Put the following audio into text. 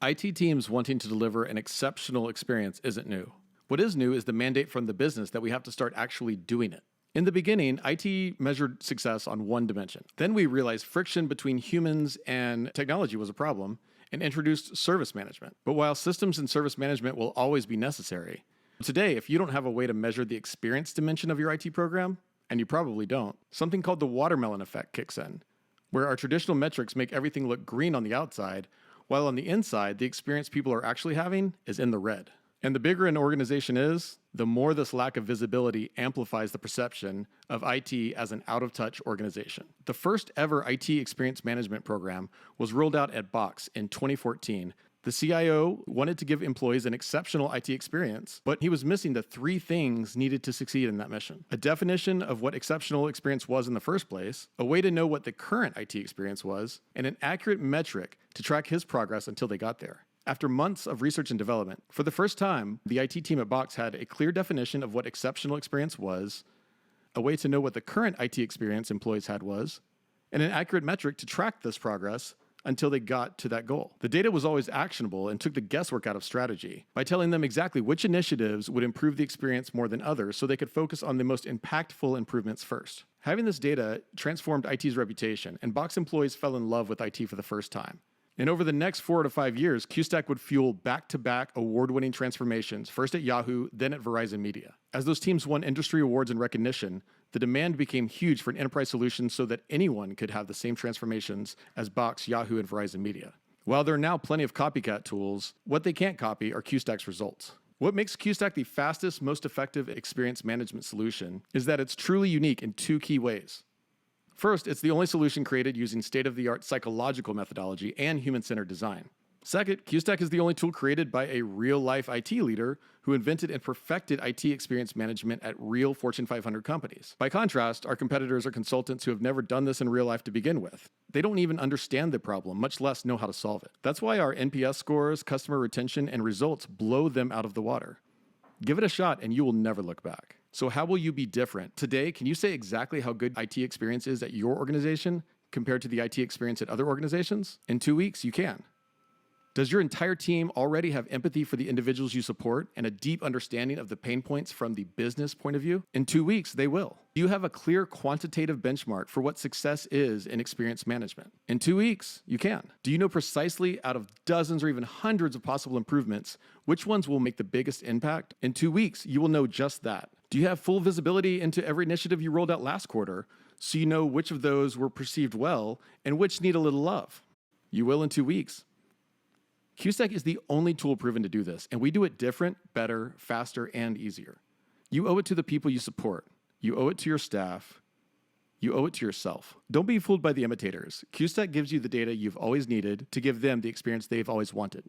IT teams wanting to deliver an exceptional experience isn't new. What is new is the mandate from the business that we have to start actually doing it. In the beginning, IT measured success on one dimension. Then we realized friction between humans and technology was a problem and introduced service management. But while systems and service management will always be necessary, today, if you don't have a way to measure the experience dimension of your IT program, and you probably don't, something called the watermelon effect kicks in, where our traditional metrics make everything look green on the outside, while on the inside, the experience people are actually having is in the red. And the bigger an organization is, the more this lack of visibility amplifies the perception of IT as an out-of-touch organization. The first ever IT experience management program was rolled out at Box in 2014. The CIO wanted to give employees an exceptional IT experience, but he was missing the three things needed to succeed in that mission: a definition of what exceptional experience was in the first place, a way to know what the current IT experience was, and an accurate metric to track his progress until they got there. After months of research and development, for the first time, the IT team at Box had a clear definition of what exceptional experience was, a way to know what the current IT experience employees had was, and an accurate metric to track this progress until they got to that goal. The data was always actionable and took the guesswork out of strategy by telling them exactly which initiatives would improve the experience more than others so they could focus on the most impactful improvements first. Having this data transformed IT's reputation, and Box employees fell in love with IT for the first time. And over the next 4 to 5 years, QSTAC would fuel back-to-back award-winning transformations, first at Yahoo, then at Verizon Media. As those teams won industry awards and recognition, the demand became huge for an enterprise solution so that anyone could have the same transformations as Box, Yahoo, and Verizon Media. While there are now plenty of copycat tools, what they can't copy are QSTAC's results. What makes QSTAC the fastest, most effective experience management solution is that it's truly unique in 2 key ways. First, it's the only solution created using state-of-the-art psychological methodology and human-centered design. Second, QSTAC is the only tool created by a real-life IT leader who invented and perfected IT experience management at real Fortune 500 companies. By contrast, our competitors are consultants who have never done this in real life to begin with. They don't even understand the problem, much less know how to solve it. That's why our NPS scores, customer retention, and results blow them out of the water. Give it a shot and you will never look back. So how will you be different? Today, can you say exactly how good IT experience is at your organization compared to the IT experience at other organizations? In 2 weeks, you can. Does your entire team already have empathy for the individuals you support and a deep understanding of the pain points from the business point of view? In 2 weeks, they will. Do you have a clear quantitative benchmark for what success is in experience management? In 2 weeks, you can. Do you know precisely out of dozens or even hundreds of possible improvements, which ones will make the biggest impact? In 2 weeks, you will know just that. Do you have full visibility into every initiative you rolled out last quarter so you know which of those were perceived well and which need a little love? You will in 2 weeks. QSTAC is the only tool proven to do this, and we do it different, better, faster, and easier. You owe it to the people you support. You owe it to your staff. You owe it to yourself. Don't be fooled by the imitators. QSTAC gives you the data you've always needed to give them the experience they've always wanted.